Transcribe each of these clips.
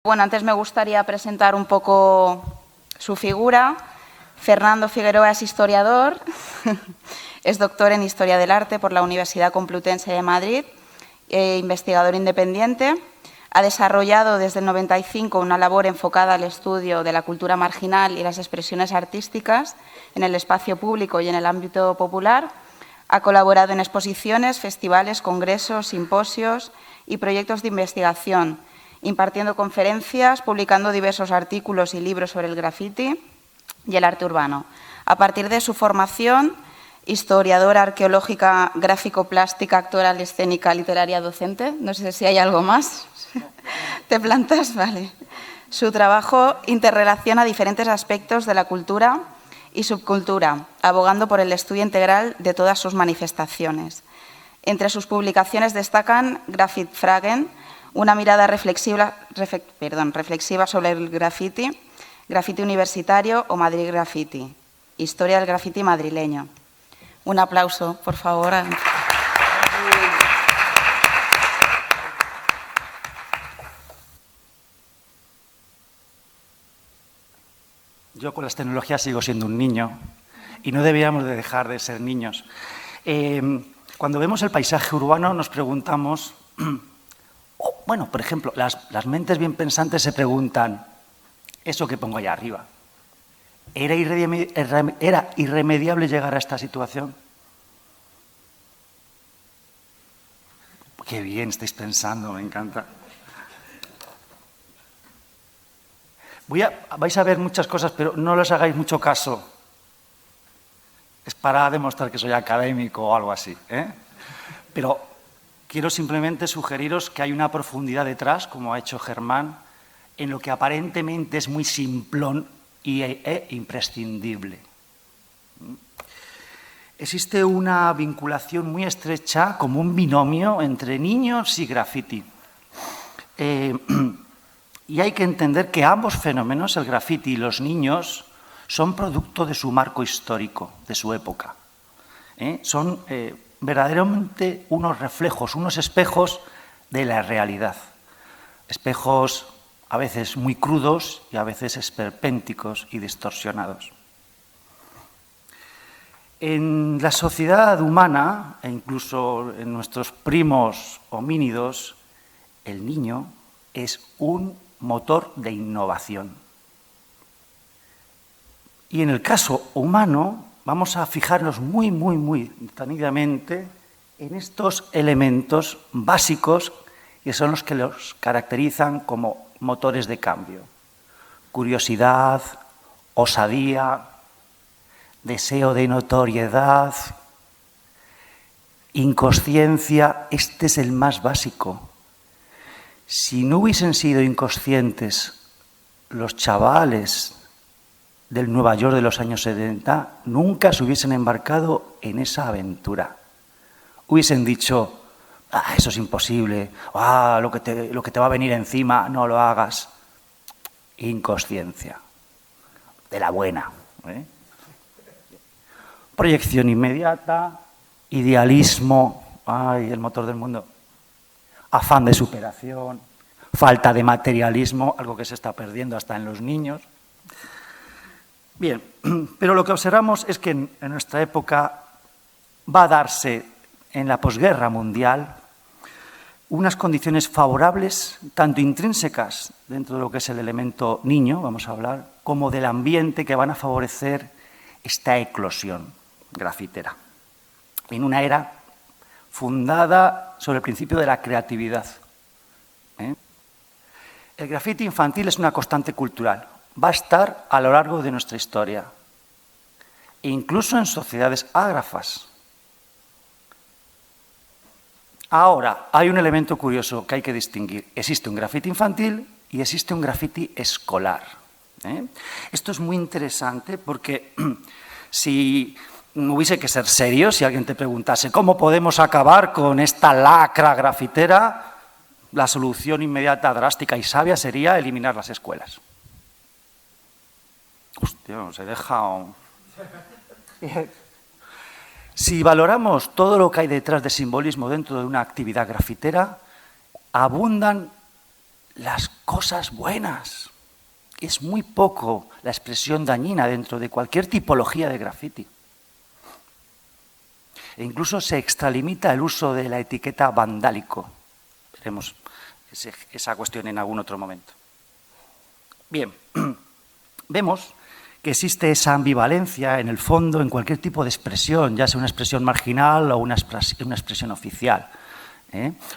Bueno, antes me gustaría presentar un poco su figura. Fernando Figueroa es historiador, es doctor en Historia del Arte por la Universidad Complutense de Madrid, investigador independiente. Ha desarrollado desde el 95 una labor enfocada al estudio de la cultura marginal y las expresiones artísticas en el espacio público y en el ámbito popular. Ha colaborado en exposiciones, festivales, congresos, simposios y proyectos de investigación, impartiendo conferencias, publicando diversos artículos y libros sobre el graffiti y el arte urbano. A partir de su formación, historiadora, arqueológica, gráfico-plástica, actoral, escénica, literaria, docente. No sé si hay algo más. ¿Te plantas? Vale. Su trabajo interrelaciona diferentes aspectos de la cultura y subcultura, abogando por el estudio integral de todas sus manifestaciones. Entre sus publicaciones destacan Graffitfragen, una mirada reflexiva sobre el graffiti, graffiti universitario o Madrid Graffiti, historia del graffiti madrileño. Un aplauso, por favor. Yo con las tecnologías sigo siendo un niño y no deberíamos de dejar de ser niños. Cuando vemos el paisaje urbano nos preguntamos, bueno, por ejemplo, las mentes bien pensantes se preguntan, ¿eso que pongo allá arriba? ¿Era irremediable llegar a esta situación? Qué bien estáis pensando, me encanta. Vais a ver muchas cosas, pero no les hagáis mucho caso. Es para demostrar que soy académico o algo así, ¿eh? Pero quiero simplemente sugeriros que hay una profundidad detrás, como ha hecho Germán, en lo que aparentemente es muy simplón e imprescindible. Existe una vinculación muy estrecha, como un binomio, entre niños y graffiti. Y hay que entender que ambos fenómenos, el graffiti y los niños, son producto de su marco histórico, de su época. Son verdaderamente unos reflejos, unos espejos de la realidad. Espejos a veces muy crudos y a veces esperpénticos y distorsionados. En la sociedad humana, e incluso en nuestros primos homínidos, el niño es un motor de innovación. Y en el caso humano, vamos a fijarnos muy detenidamente en estos elementos básicos que son los que los caracterizan como motores de cambio. Curiosidad, osadía, deseo de notoriedad, inconsciencia. Este es el más básico. Si no hubiesen sido inconscientes los chavales del Nueva York de los años 70, nunca se hubiesen embarcado en esa aventura. Hubiesen dicho, eso es imposible, lo que te va a venir encima, no lo hagas. Inconsciencia, de la buena. Proyección inmediata, idealismo, el motor del mundo. Afán de superación, falta de materialismo, algo que se está perdiendo hasta en los niños. Bien, pero lo que observamos es que en nuestra época va a darse en la posguerra mundial unas condiciones favorables, tanto intrínsecas dentro de lo que es el elemento niño, vamos a hablar, como del ambiente que van a favorecer esta eclosión grafitera. En una era fundada sobre el principio de la creatividad. El grafiti infantil es una constante cultural. Va a estar a lo largo de nuestra historia, e incluso en sociedades ágrafas. Ahora, hay un elemento curioso que hay que distinguir. Existe un grafiti infantil y existe un grafiti escolar. Esto es muy interesante porque si hubiese que ser serio, si alguien te preguntase ¿cómo podemos acabar con esta lacra grafitera? La solución inmediata, drástica y sabia sería eliminar las escuelas. Hostia, se deja... Si valoramos todo lo que hay detrás de simbolismo dentro de una actividad grafitera, abundan las cosas buenas. Es muy poco la expresión dañina dentro de cualquier tipología de graffiti. E incluso se extralimita el uso de la etiqueta vandálico. Veremos esa cuestión en algún otro momento. Bien, vemos que existe esa ambivalencia en el fondo en cualquier tipo de expresión, ya sea una expresión marginal o una expresión oficial.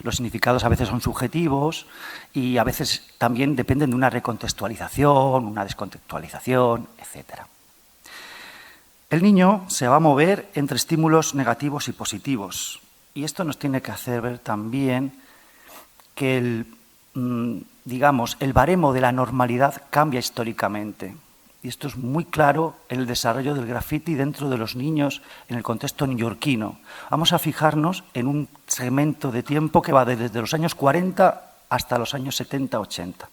Los significados a veces son subjetivos y a veces también dependen de una recontextualización, una descontextualización, etc. El niño se va a mover entre estímulos negativos y positivos. Y esto nos tiene que hacer ver también que el baremo de la normalidad cambia históricamente. Y esto es muy claro en el desarrollo del graffiti dentro de los niños en el contexto neoyorquino. Vamos a fijarnos en un segmento de tiempo que va desde los años 40 hasta los años 70-80.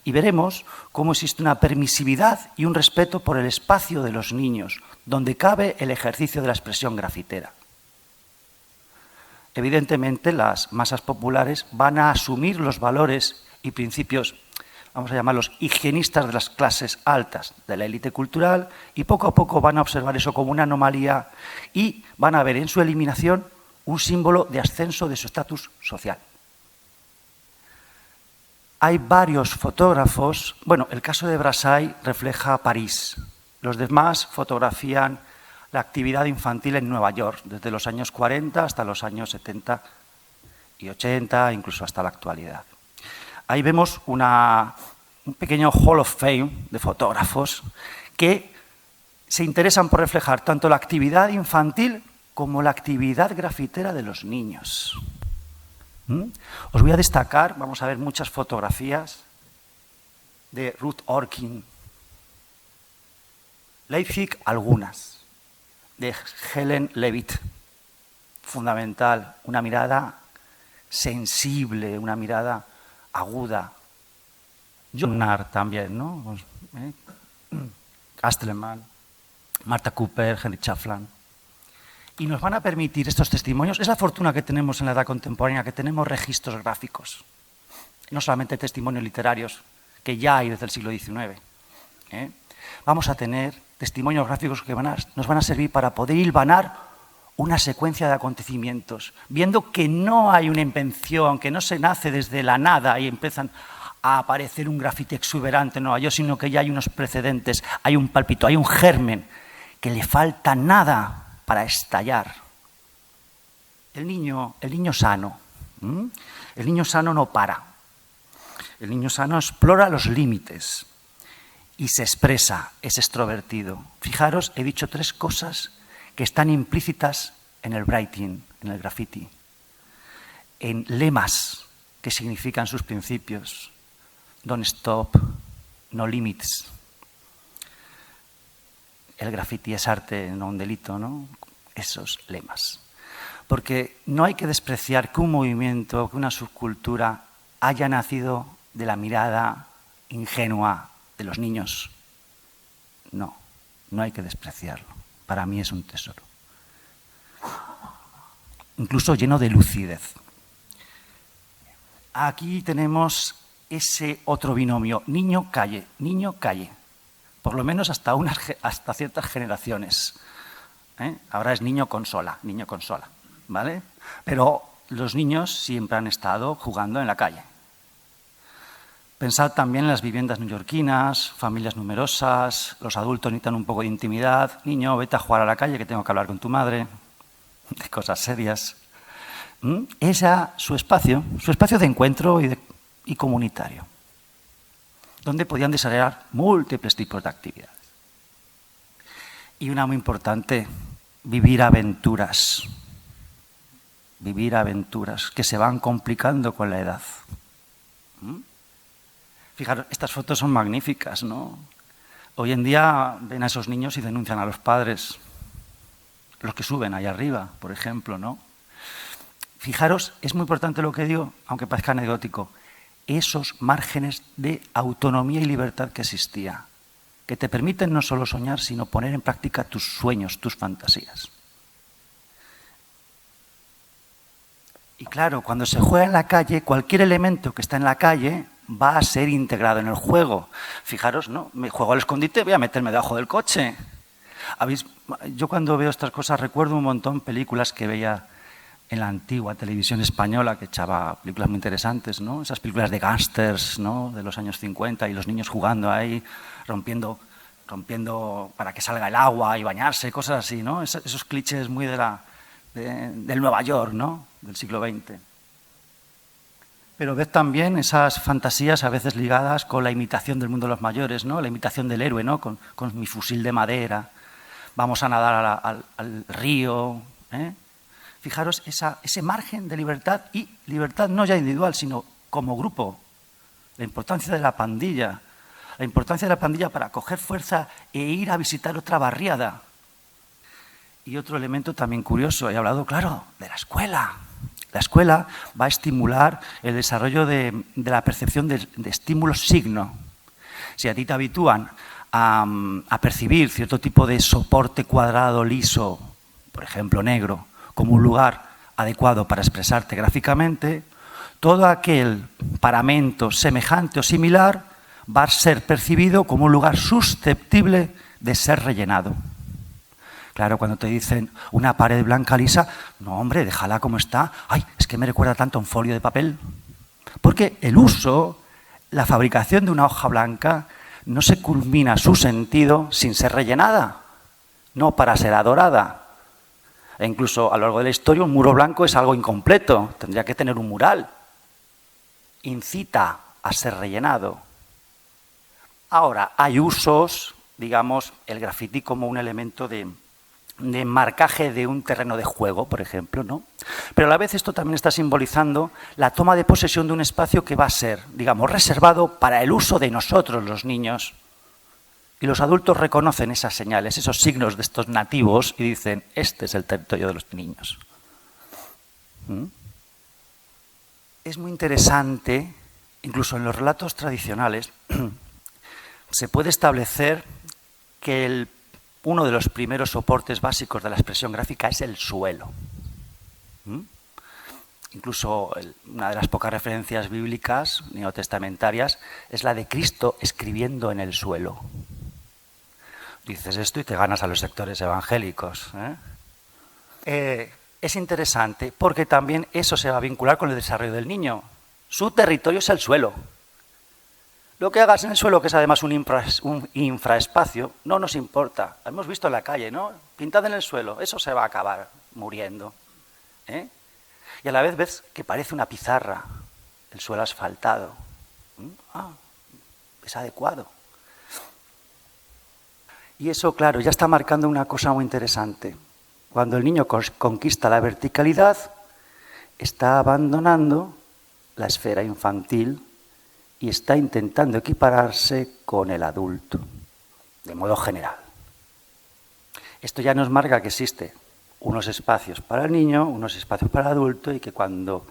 Y veremos cómo existe una permisividad y un respeto por el espacio de los niños, donde cabe el ejercicio de la expresión grafitera. Evidentemente, las masas populares van a asumir los valores y principios, vamos a llamarlos higienistas de las clases altas, de la élite cultural, y poco a poco van a observar eso como una anomalía y van a ver en su eliminación un símbolo de ascenso de su estatus social. Hay varios fotógrafos, bueno, el caso de Brassai refleja París, los demás fotografían la actividad infantil en Nueva York, desde los años 40 hasta los años 70 y 80, incluso hasta la actualidad. Ahí vemos un pequeño Hall of Fame de fotógrafos que se interesan por reflejar tanto la actividad infantil como la actividad grafitera de los niños. Os voy a destacar, vamos a ver muchas fotografías de Ruth Orkin, Leipzig algunas, de Helen Levitt, fundamental, una mirada sensible, una mirada aguda. Jonar también, ¿no? Castleman, Martha Cooper, Henry Chaflan. Y nos van a permitir estos testimonios, es la fortuna que tenemos en la edad contemporánea, que tenemos registros gráficos, no solamente testimonios literarios, que ya hay desde el siglo XIX. Vamos a tener testimonios gráficos que nos van a servir para poder hilvanar una secuencia de acontecimientos, viendo que no hay una invención, que no se nace desde la nada y empiezan a aparecer un grafiti exuberante en Nueva York, sino que ya hay unos precedentes, hay un pálpito, hay un germen, que le falta nada para estallar. El niño sano, el niño sano no para, el niño sano explora los límites y se expresa, es extrovertido. Fijaros, he dicho 3 cosas que están implícitas en el writing, en el graffiti, en lemas que significan sus principios. Don't stop, no limits. El graffiti es arte, no un delito, ¿no? Esos lemas. Porque no hay que despreciar que un movimiento, que una subcultura haya nacido de la mirada ingenua de los niños. No, no hay que despreciarlo. Para mí es un tesoro. Incluso lleno de lucidez. Aquí tenemos ese otro binomio, niño-calle, niño-calle. Por lo menos hasta ciertas generaciones. Ahora es niño-consola, ¿vale? Pero los niños siempre han estado jugando en la calle. Pensad también en las viviendas neoyorquinas, familias numerosas, los adultos necesitan un poco de intimidad. Niño, vete a jugar a la calle que tengo que hablar con tu madre, de cosas serias. Ese su espacio de encuentro y comunitario, donde podían desarrollar múltiples tipos de actividades. Y una muy importante, vivir aventuras que se van complicando con la edad. Fijaros, estas fotos son magníficas, ¿no? Hoy en día ven a esos niños y denuncian a los padres, los que suben ahí arriba, por ejemplo, ¿no? Fijaros, es muy importante lo que digo, aunque parezca anecdótico, esos márgenes de autonomía y libertad que existía, que te permiten no solo soñar, sino poner en práctica tus sueños, tus fantasías. Y claro, cuando se juega en la calle, cualquier elemento que está en la calle va a ser integrado en el juego. Fijaros, ¿no? Me juego al escondite, voy a meterme debajo del coche. Yo cuando veo estas cosas recuerdo un montón películas que veía en la antigua televisión española, que echaba películas muy interesantes, ¿no? Esas películas de gángsters, ¿no? De los años 50 y los niños jugando ahí, rompiendo para que salga el agua y bañarse, cosas así, ¿no? Esos clichés muy del Nueva York, ¿no? Del siglo XX. Pero ves también esas fantasías a veces ligadas con la imitación del mundo de los mayores, ¿no? La imitación del héroe, ¿no? Con mi fusil de madera, vamos a nadar al río, ¿eh? Fijaros ese margen de libertad, y libertad no ya individual, sino como grupo. La importancia de la pandilla para coger fuerza e ir a visitar otra barriada. Y otro elemento también curioso, he hablado, claro, de la escuela. La escuela va a estimular el desarrollo de la percepción de estímulos signo. Si a ti te habitúan a percibir cierto tipo de soporte cuadrado, liso, por ejemplo negro, como un lugar adecuado para expresarte gráficamente, todo aquel paramento semejante o similar va a ser percibido como un lugar susceptible de ser rellenado. Claro, cuando te dicen una pared blanca lisa, no, hombre, déjala como está. Ay, es que me recuerda tanto a un folio de papel. Porque el uso, la fabricación de una hoja blanca, no se culmina su sentido sin ser rellenada, no para ser adorada. E incluso a lo largo de la historia un muro blanco es algo incompleto, tendría que tener un mural. Incita a ser rellenado. Ahora, hay usos, digamos, el graffiti como un elemento de marcaje de un terreno de juego, por ejemplo, ¿no? Pero a la vez esto también está simbolizando la toma de posesión de un espacio que va a ser, digamos, reservado para el uso de nosotros, los niños. Y los adultos reconocen esas señales, esos signos de estos nativos y dicen, este es el territorio de los niños. ¿Mm? Es muy interesante, incluso en los relatos tradicionales, se puede establecer que uno de los primeros soportes básicos de la expresión gráfica es el suelo. ¿Mm? Incluso una de las pocas referencias bíblicas neotestamentarias es la de Cristo escribiendo en el suelo. Dices esto y te ganas a los sectores evangélicos, ¿eh? Es interesante porque también eso se va a vincular con el desarrollo del niño. Su territorio es el suelo. Lo que hagas en el suelo, que es además un infraespacio, no nos importa. Hemos visto en la calle, ¿no? Pintado en el suelo, eso se va a acabar muriendo, ¿eh? Y a la vez ves que parece una pizarra, el suelo asfaltado. Es adecuado. Y eso, claro, ya está marcando una cosa muy interesante. Cuando el niño conquista la verticalidad, está abandonando la esfera infantil y está intentando equipararse con el adulto, de modo general. Esto ya nos marca que existen unos espacios para el niño, unos espacios para el adulto, y que cuando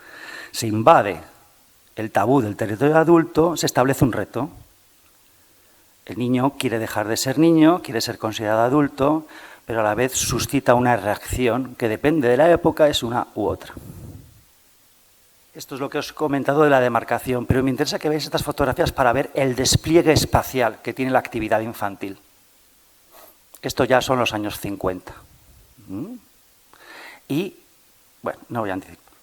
se invade el tabú del territorio adulto, se establece un reto. El niño quiere dejar de ser niño, quiere ser considerado adulto, pero a la vez suscita una reacción que depende de la época, es una u otra. Esto es lo que os he comentado de la demarcación, pero me interesa que veáis estas fotografías para ver el despliegue espacial que tiene la actividad infantil. Esto ya son los años 50. Y, bueno, no voy a anticipar.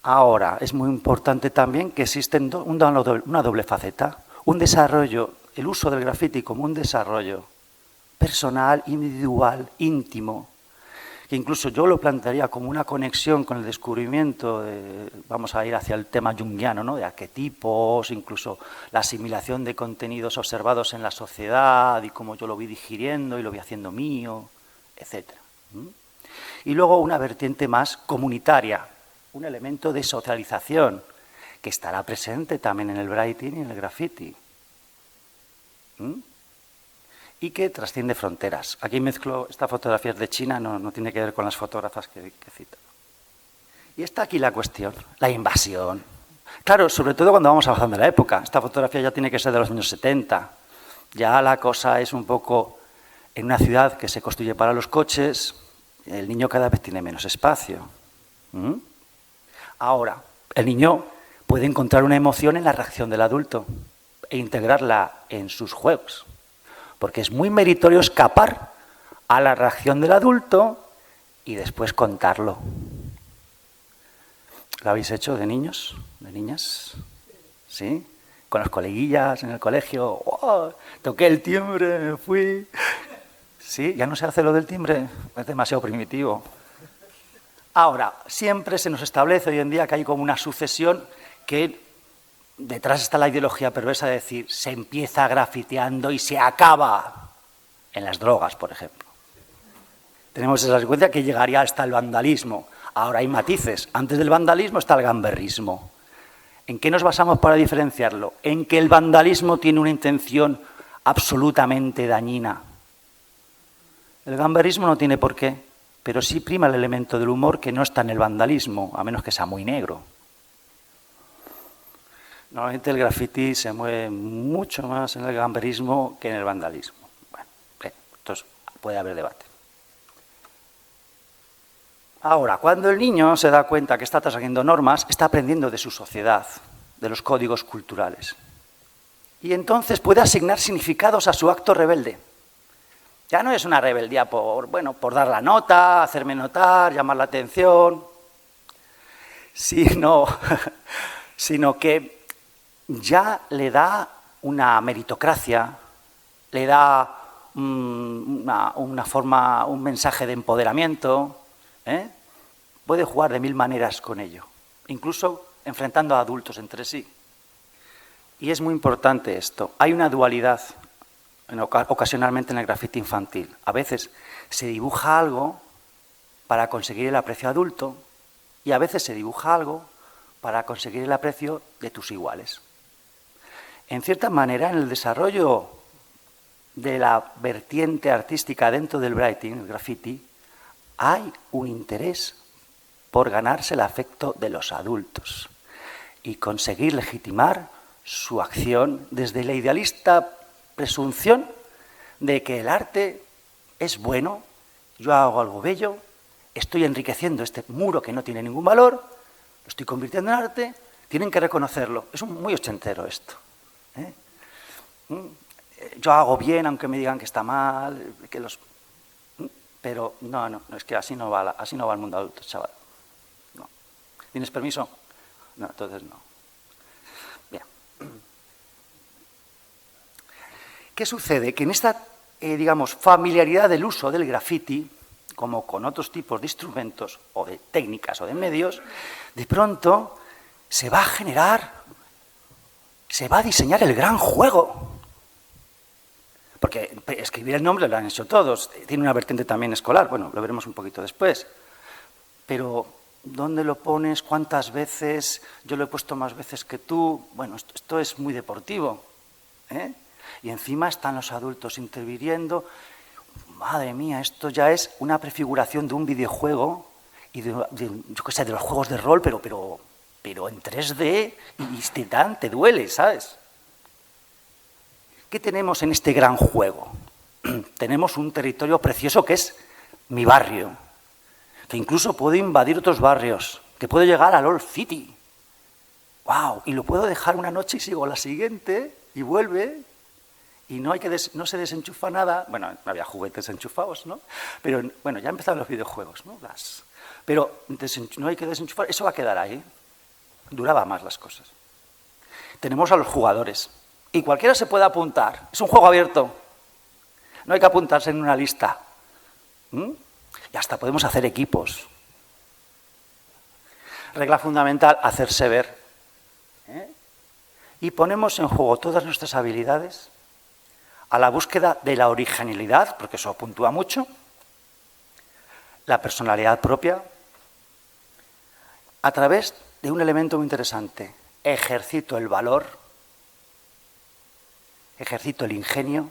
Ahora, es muy importante también que existe una doble faceta. Un desarrollo, el uso del graffiti como un desarrollo personal, individual, íntimo, que incluso yo lo plantearía como una conexión con el descubrimiento, vamos a ir hacia el tema junguiano, ¿no? De arquetipos, incluso la asimilación de contenidos observados en la sociedad y cómo yo lo voy digiriendo y lo voy haciendo mío, etc. Y luego una vertiente más comunitaria, un elemento de socialización, que estará presente también en el writing y en el graffiti. Y que trasciende fronteras. Aquí mezclo, esta fotografía es de China, no tiene que ver con las fotógrafas que cito. Y está aquí la cuestión, la invasión. Claro, sobre todo cuando vamos avanzando en la época. Esta fotografía ya tiene que ser de los años 70. Ya la cosa es un poco en una ciudad que se construye para los coches, el niño cada vez tiene menos espacio. ¿Mm? Ahora, el niño puede encontrar una emoción en la reacción del adulto e integrarla en sus juegos, porque es muy meritorio escapar a la reacción del adulto y después contarlo. ¿Lo habéis hecho de niños, de niñas? ¿Sí? Con las coleguillas en el colegio. ¡Oh! Toqué el timbre, me fui. ¿Sí? ¿Ya no se hace lo del timbre? Es demasiado primitivo. Ahora, siempre se nos establece hoy en día que hay como una sucesión que detrás está la ideología perversa de decir se empieza grafiteando y se acaba en las drogas, por ejemplo. Tenemos esa secuencia que llegaría hasta el vandalismo. Ahora hay matices. Antes del vandalismo está el gamberrismo. ¿En qué nos basamos para diferenciarlo? En que el vandalismo tiene una intención absolutamente dañina. El gamberrismo no tiene por qué, pero sí prima el elemento del humor que no está en el vandalismo, a menos que sea muy negro. Normalmente el graffiti se mueve mucho más en el gamberismo que en el vandalismo. Bueno, entonces puede haber debate. Ahora, cuando el niño se da cuenta que está trasgrediendo normas, está aprendiendo de su sociedad, de los códigos culturales. Y entonces puede asignar significados a su acto rebelde. Ya no es una rebeldía por dar la nota, hacerme notar, llamar la atención, sino que ya le da una meritocracia, le da una forma, un mensaje de empoderamiento, ¿eh? Puede jugar de 1000 maneras con ello, incluso enfrentando a adultos entre sí. Y es muy importante esto. Hay una dualidad ocasionalmente en el grafiti infantil. A veces se dibuja algo para conseguir el aprecio adulto y a veces se dibuja algo para conseguir el aprecio de tus iguales. En cierta manera, en el desarrollo de la vertiente artística dentro del writing, el graffiti, hay un interés por ganarse el afecto de los adultos y conseguir legitimar su acción desde la idealista presunción de que el arte es bueno, yo hago algo bello, estoy enriqueciendo este muro que no tiene ningún valor, lo estoy convirtiendo en arte, tienen que reconocerlo. Es muy ochentero esto. Yo hago bien aunque me digan que está mal, pero no, es que así no va el mundo adulto, chaval. No. ¿Tienes permiso? No, entonces no. Bien. ¿Qué sucede? Que en esta, familiaridad del uso del graffiti, como con otros tipos de instrumentos, o de técnicas, o de medios, de pronto se va a diseñar el gran juego. Porque escribir el nombre lo han hecho todos, tiene una vertiente también escolar, bueno, lo veremos un poquito después. Pero, ¿dónde lo pones? ¿Cuántas veces? Yo lo he puesto más veces que tú. Bueno, esto es muy deportivo, ¿eh? Y encima están los adultos interviniendo. Madre mía, esto ya es una prefiguración de un videojuego y de los juegos de rol, pero en 3D y te duele, ¿sabes? ¿Qué tenemos en este gran juego? Tenemos un territorio precioso que es mi barrio, que incluso puedo invadir otros barrios, que puedo llegar a Old City. ¡Wow! Y lo puedo dejar una noche y sigo la siguiente y vuelve y no se desenchufa nada. Bueno, no había juguetes enchufados, ¿no? Pero bueno, ya empezaron los videojuegos, ¿no? Pero no hay que desenchufar, eso va a quedar ahí. Duraba más las cosas. Tenemos a los jugadores. Y cualquiera se puede apuntar. Es un juego abierto. No hay que apuntarse en una lista. Y hasta podemos hacer equipos. Regla fundamental, hacerse ver. Y ponemos en juego todas nuestras habilidades a la búsqueda de la originalidad, porque eso puntúa mucho, la personalidad propia, a través de un elemento muy interesante. Ejercito el valor, ejercito el ingenio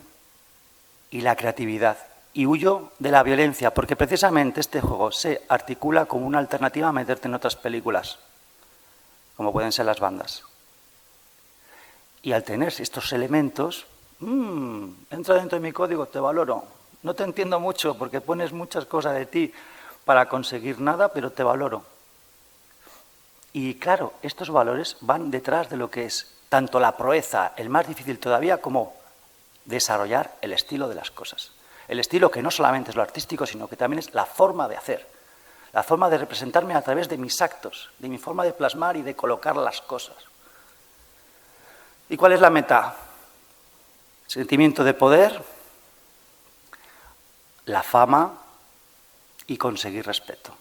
y la creatividad. Y huyo de la violencia, porque precisamente este juego se articula como una alternativa a meterte en otras películas, como pueden ser las bandas. Y al tener estos elementos, entra dentro de mi código, te valoro. No te entiendo mucho porque pones muchas cosas de ti para conseguir nada, pero te valoro. Y claro, estos valores van detrás de lo que es tanto la proeza, el más difícil todavía, como desarrollar el estilo de las cosas. El estilo que no solamente es lo artístico, sino que también es la forma de hacer, la forma de representarme a través de mis actos, de mi forma de plasmar y de colocar las cosas. ¿Y cuál es la meta? Sentimiento de poder, la fama y conseguir respeto.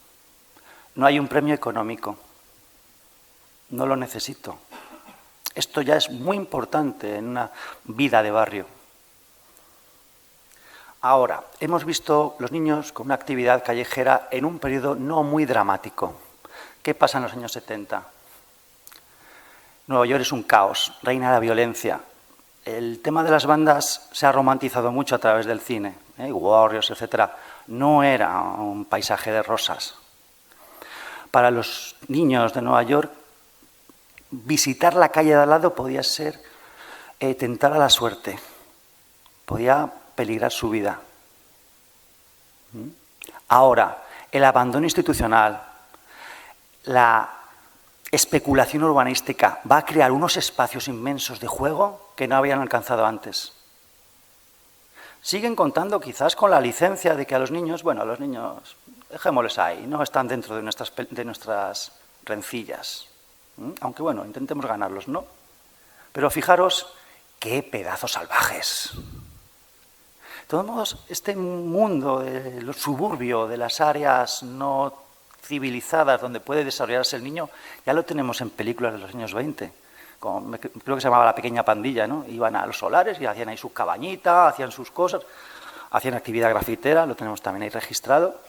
No hay un premio económico, no lo necesito. Esto ya es muy importante en una vida de barrio. Ahora, hemos visto los niños con una actividad callejera en un periodo no muy dramático. ¿Qué pasa en los años 70? Nueva York es un caos, reina la violencia. El tema de las bandas se ha romantizado mucho a través del cine, Warriors, etc. No era un paisaje de rosas. Para los niños de Nueva York, visitar la calle de al lado podía ser tentar a la suerte, podía peligrar su vida. Ahora, el abandono institucional, la especulación urbanística va a crear unos espacios inmensos de juego que no habían alcanzado antes. Siguen contando quizás con la licencia de que a los niños, bueno, a los niños, dejémosles ahí, no están dentro de nuestras rencillas. Aunque bueno, intentemos ganarlos, ¿no? Pero fijaros qué pedazos salvajes. De todos modos, este mundo del suburbio, de las áreas no civilizadas donde puede desarrollarse el niño, ya lo tenemos en películas de los años 20. Creo que se llamaba La pequeña pandilla, ¿no? Iban a los solares y hacían ahí su cabañita, hacían sus cosas, hacían actividad grafitera, lo tenemos también ahí registrado.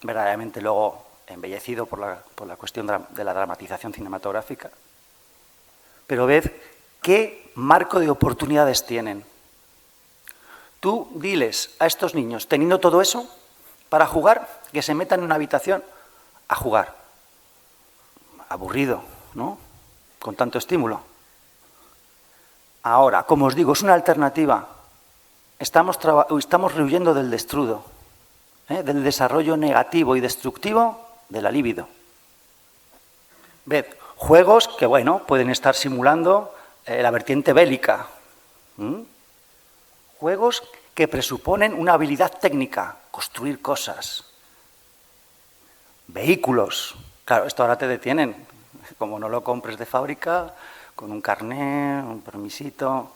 Verdaderamente luego embellecido por la cuestión de la dramatización cinematográfica. Pero ved qué marco de oportunidades tienen. Tú diles a estos niños, teniendo todo eso, para jugar, que se metan en una habitación a jugar. Aburrido, ¿no? Con tanto estímulo. Ahora, como os digo, es una alternativa. Estamos rehuyendo del destrudo, del desarrollo negativo y destructivo de la libido. Ved, juegos que, bueno, pueden estar simulando la vertiente bélica. Juegos que presuponen una habilidad técnica, construir cosas. Vehículos. Claro, esto ahora te detienen. Como no lo compres de fábrica, con un carné, un permisito.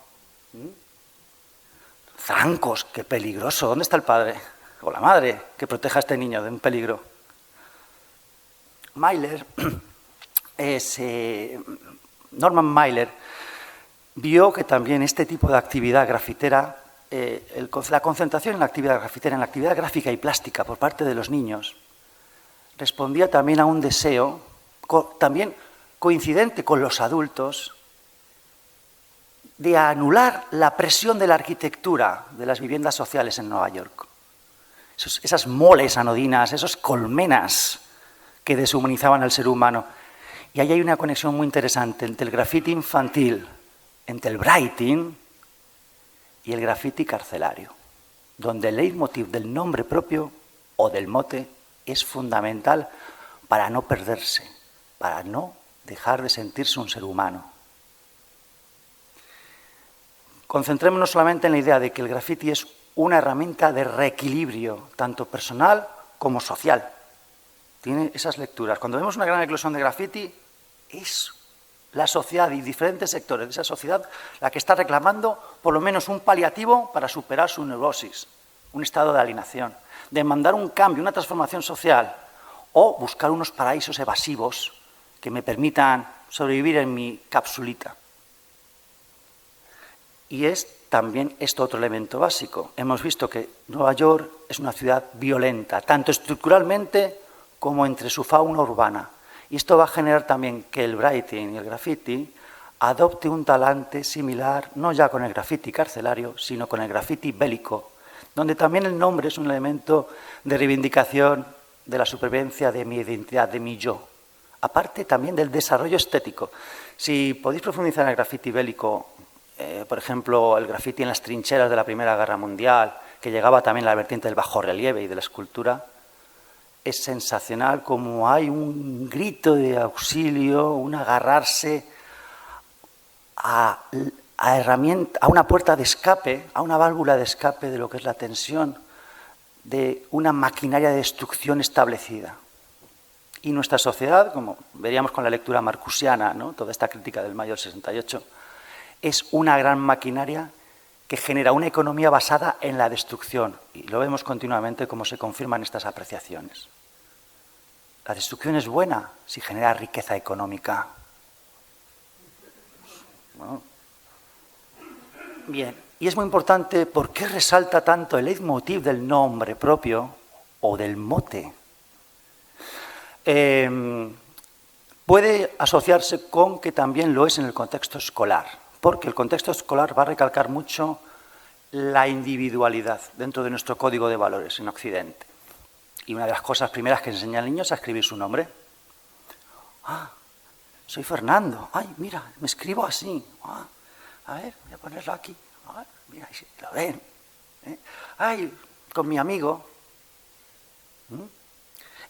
Zancos, qué peligroso. ¿Dónde está el padre o la madre que proteja a este niño de un peligro? Norman Mailer vio que también este tipo de actividad grafitera, la concentración en la actividad grafitera, en la actividad gráfica y plástica por parte de los niños, respondía también a un deseo, también coincidente con los adultos, de anular la presión de la arquitectura de las viviendas sociales en Nueva York. Esas moles anodinas, esos colmenas que deshumanizaban al ser humano. Y ahí hay una conexión muy interesante entre el grafiti infantil, entre el writing y el grafiti carcelario, donde el leitmotiv del nombre propio o del mote es fundamental para no perderse, para no dejar de sentirse un ser humano. Concentrémonos solamente en la idea de que el grafiti es una herramienta de reequilibrio, tanto personal como social. Tiene esas lecturas. Cuando vemos una gran eclosión de grafiti, es la sociedad y diferentes sectores de esa sociedad la que está reclamando por lo menos un paliativo para superar su neurosis, un estado de alienación, demandar un cambio, una transformación social o buscar unos paraísos evasivos que me permitan sobrevivir en mi capsulita. Y es también esto otro elemento básico. Hemos visto que Nueva York es una ciudad violenta, tanto estructuralmente como entre su fauna urbana. Y esto va a generar también que el writing y el graffiti adopte un talante similar, no ya con el graffiti carcelario, sino con el graffiti bélico, donde también el nombre es un elemento de reivindicación de la supervivencia de mi identidad, de mi yo. Aparte también del desarrollo estético. Si podéis profundizar en el graffiti bélico, por ejemplo, el graffiti en las trincheras de la Primera Guerra Mundial, que llegaba también a la vertiente del bajorrelieve y de la escultura, es sensacional, como hay un grito de auxilio, un agarrarse a una puerta de escape, a una válvula de escape de lo que es la tensión, de una maquinaria de destrucción establecida. Y nuestra sociedad, como veríamos con la lectura marcusiana, ¿no?, toda esta crítica del mayo del 68, es una gran maquinaria que genera una economía basada en la destrucción. Y lo vemos continuamente como se confirman estas apreciaciones. La destrucción es buena si genera riqueza económica. Bueno. Bien, y es muy importante por qué resalta tanto el leitmotiv del nombre propio o del mote. Puede asociarse con que también lo es en el contexto escolar, porque el contexto escolar va a recalcar mucho la individualidad dentro de nuestro código de valores en Occidente. Y una de las cosas primeras que enseña al niño es a escribir su nombre. Ah, soy Fernando. Ay, mira, me escribo así. Ah, a ver, voy a ponerlo aquí. Ah, mira, lo ven. Ay, con mi amigo.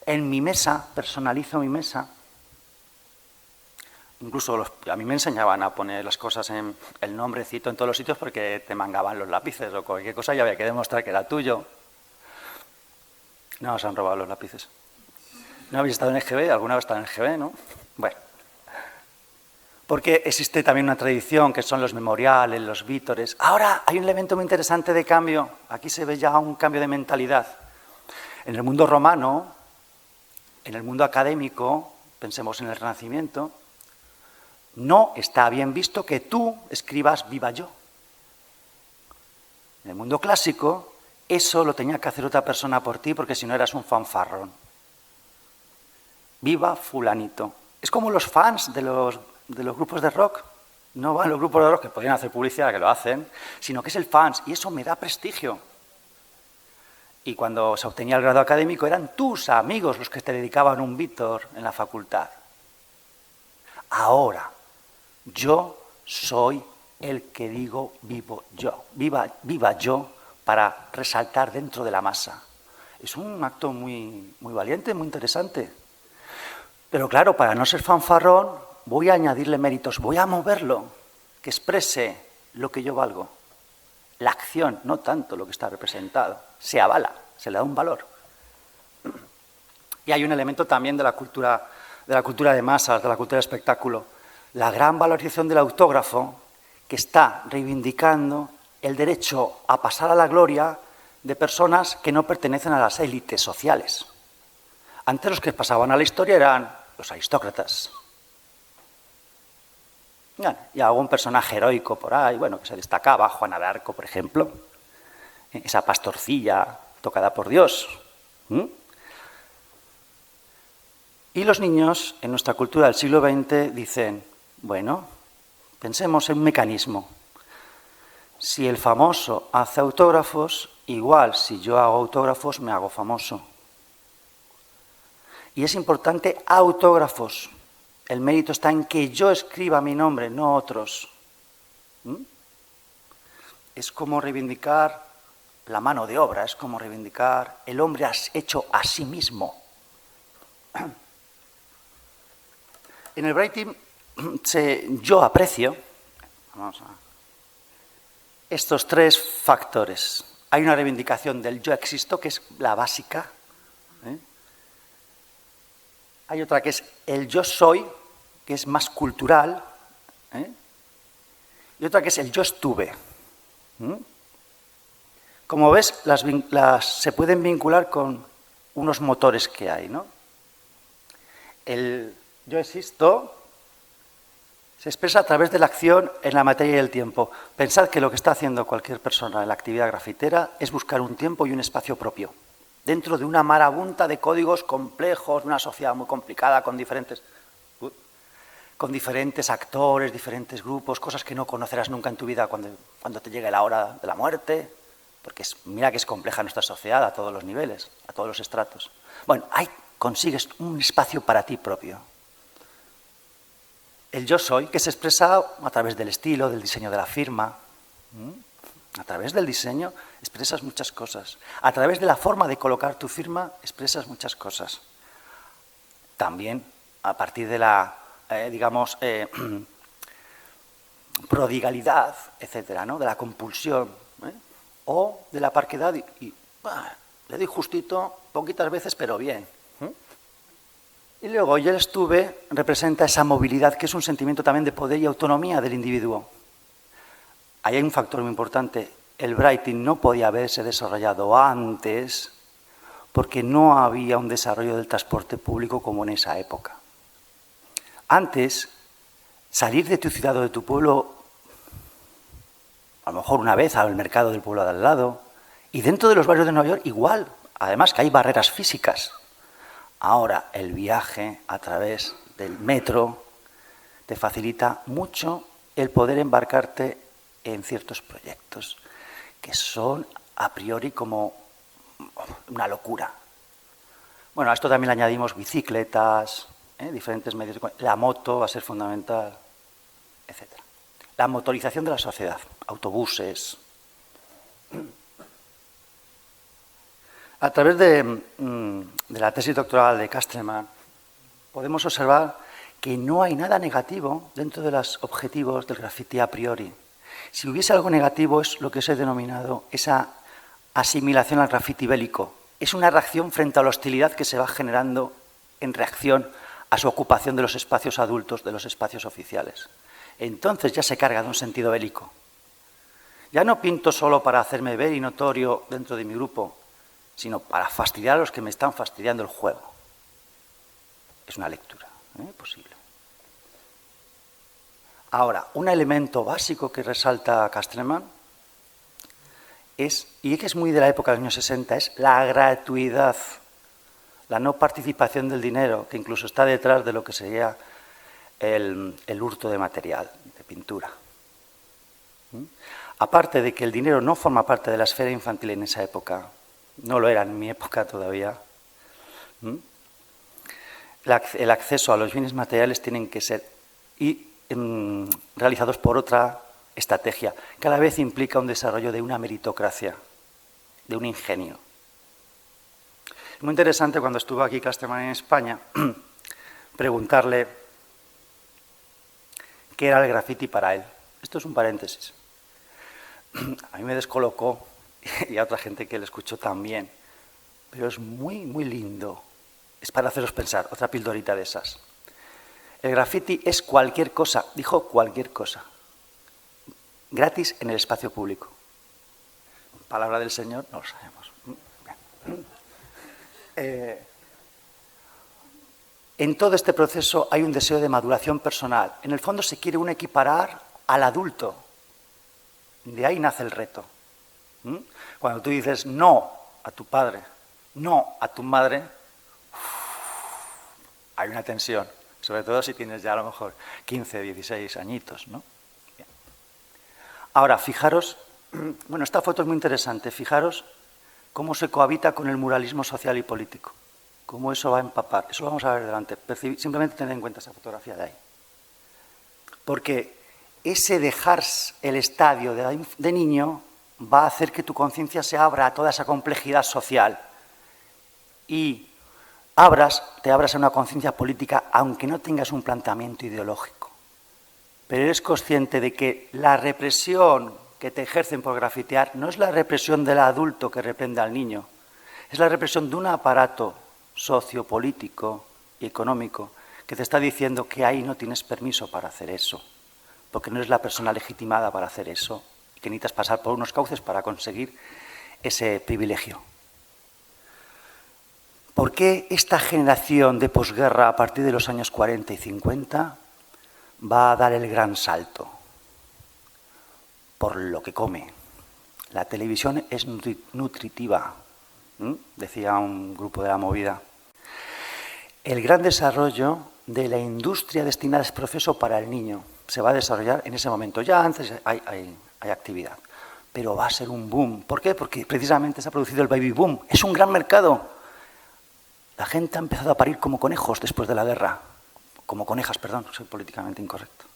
En mi mesa, personalizo mi mesa. Incluso a mí me enseñaban a poner las cosas en el nombrecito en todos los sitios porque te mangaban los lápices o cualquier cosa y había que demostrar que era tuyo. No os han robado los lápices. ¿No habéis estado en EGB? ¿Alguna vez estado en EGB, no? Bueno. Porque existe también una tradición que son los memoriales, los vítores. Ahora hay un elemento muy interesante de cambio. Aquí se ve ya un cambio de mentalidad. En el mundo romano, en el mundo académico, pensemos en el Renacimiento, no está bien visto que tú escribas viva yo. En el mundo clásico, eso lo tenía que hacer otra persona por ti porque si no eras un fanfarrón. Viva fulanito. Es como los fans de los grupos de rock. No van los grupos de rock que podrían hacer publicidad, que lo hacen, sino que es el fans y eso me da prestigio. Y cuando se obtenía el grado académico eran tus amigos los que te dedicaban un vítor en la facultad. Ahora, yo soy el que digo vivo yo, viva yo, para resaltar dentro de la masa. Es un acto muy, muy valiente, muy interesante. Pero claro, para no ser fanfarrón, voy a añadirle méritos, voy a moverlo, que exprese lo que yo valgo. La acción, no tanto lo que está representado, se avala, se le da un valor. Y hay un elemento también de la cultura de masas, de la cultura de espectáculo, la gran valorización del autógrafo que está reivindicando el derecho a pasar a la gloria de personas que no pertenecen a las élites sociales. Antes los que pasaban a la historia eran los aristócratas. Y algún personaje heroico por ahí, bueno, que se destacaba, Juana de Arco, por ejemplo, esa pastorcilla tocada por Dios. Y los niños, en nuestra cultura del siglo XX, dicen, bueno, pensemos en un mecanismo. Si el famoso hace autógrafos, igual si yo hago autógrafos me hago famoso. Y es importante autógrafos. El mérito está en que yo escriba mi nombre, no otros. Es como reivindicar la mano de obra, es como reivindicar el hombre hecho a sí mismo. En el writing yo aprecio estos tres factores. Hay una reivindicación del yo existo, que es la básica. Hay otra que es el yo soy, que es más cultural. Y otra que es el yo estuve. Como ves, se pueden vincular con unos motores que hay, ¿no? El yo existo se expresa a través de la acción en la materia y el tiempo. Pensad que lo que está haciendo cualquier persona en la actividad grafitera es buscar un tiempo y un espacio propio, dentro de una marabunta de códigos complejos, de una sociedad muy complicada, con diferentes actores, diferentes grupos, cosas que no conocerás nunca en tu vida cuando te llegue la hora de la muerte, porque mira que es compleja nuestra sociedad a todos los niveles, a todos los estratos. Bueno, ahí consigues un espacio para ti propio. El yo soy, que se expresa a través del estilo, del diseño de la firma. A través del diseño expresas muchas cosas. A través de la forma de colocar tu firma expresas muchas cosas. También a partir de la, prodigalidad, etcétera, ¿no? De la compulsión, o de la parquedad le doy justito, poquitas veces, pero bien. Y luego yo el estuve representa esa movilidad, que es un sentimiento también de poder y autonomía del individuo. Ahí hay un factor muy importante. El writing no podía haberse desarrollado antes porque no había un desarrollo del transporte público como en esa época. Antes, salir de tu ciudad o de tu pueblo, a lo mejor una vez al mercado del pueblo de al lado, y dentro de los barrios de Nueva York igual, además que hay barreras físicas. Ahora el viaje a través del metro te facilita mucho el poder embarcarte en ciertos proyectos que son a priori como una locura. Bueno, a esto también le añadimos bicicletas, diferentes medios, la moto va a ser fundamental, etc. La motorización de la sociedad, autobuses. A través de la tesis doctoral de Castleman podemos observar que no hay nada negativo dentro de los objetivos del graffiti a priori. Si hubiese algo negativo es lo que os he denominado esa asimilación al graffiti bélico. Es una reacción frente a la hostilidad que se va generando en reacción a su ocupación de los espacios adultos, de los espacios oficiales. Entonces ya se carga de un sentido bélico. Ya no pinto solo para hacerme ver y notorio dentro de mi grupo, sino para fastidiar a los que me están fastidiando el juego. Es una lectura posible. Ahora, un elemento básico que resalta Castleman es, y que es muy de la época de los años 60, es la gratuidad, la no participación del dinero, que incluso está detrás de lo que sería el hurto de material, de pintura. Aparte de que el dinero no forma parte de la esfera infantil en esa época, no lo era en mi época todavía, el acceso a los bienes materiales tienen que ser realizados por otra estrategia. Cada vez implica un desarrollo de una meritocracia, de un ingenio. Es muy interesante cuando estuvo aquí Castleman en España preguntarle qué era el graffiti para él. Esto es un paréntesis. A mí me descolocó y a otra gente que le escuchó también, pero es muy, muy lindo. Es para haceros pensar, otra pildorita de esas. El graffiti es cualquier cosa, dijo cualquier cosa, gratis en el espacio público. Palabra del Señor, no lo sabemos. En todo este proceso hay un deseo de maduración personal. En el fondo se quiere uno equiparar al adulto. De ahí nace el reto. Cuando tú dices no a tu padre, no a tu madre, hay una tensión, sobre todo si tienes ya a lo mejor 15, 16 añitos, ¿no? Bien. Ahora, fijaros, bueno, esta foto es muy interesante, fijaros cómo se cohabita con el muralismo social y político, cómo eso va a empapar, eso lo vamos a ver delante, simplemente tened en cuenta esa fotografía de ahí. Porque ese dejar el estadio de niño va a hacer que tu conciencia se abra a toda esa complejidad social y te abras a una conciencia política, aunque no tengas un planteamiento ideológico. Pero eres consciente de que la represión que te ejercen por grafitear no es la represión del adulto que reprende al niño, es la represión de un aparato sociopolítico y económico que te está diciendo que ahí no tienes permiso para hacer eso, porque no eres la persona legitimada para hacer eso y que necesitas pasar por unos cauces para conseguir ese privilegio. ¿Por qué esta generación de posguerra a partir de los años 40 y 50 va a dar el gran salto? Por lo que come. La televisión es nutritiva, decía un grupo de la movida. El gran desarrollo de la industria destinada a ese proceso para el niño se va a desarrollar en ese momento. Ya antes hay actividad, pero va a ser un boom. ¿Por qué? Porque precisamente se ha producido el baby boom. Es un gran mercado. La gente ha empezado a parir como conejos después de la guerra. Como conejas, perdón, soy políticamente incorrecto.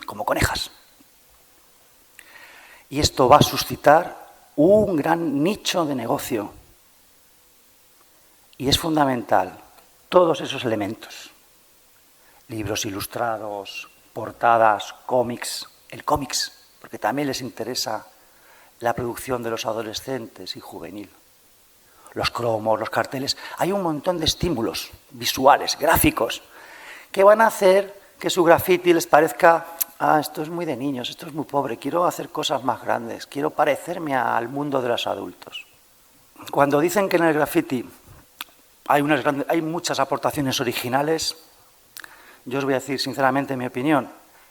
Como conejas. Y esto va a suscitar un gran nicho de negocio. Y es fundamental todos esos elementos. Libros ilustrados, portadas, cómics, el cómics, porque también les interesa la producción de los adolescentes y juvenil. Los cromos, los carteles. Hay un montón de estímulos visuales, gráficos, que van a hacer que su graffiti les parezca, esto es muy de niños, esto es muy pobre, quiero hacer cosas más grandes, quiero parecerme al mundo de los adultos. Cuando dicen que en el graffiti hay muchas aportaciones originales, yo os voy a decir sinceramente mi opinión.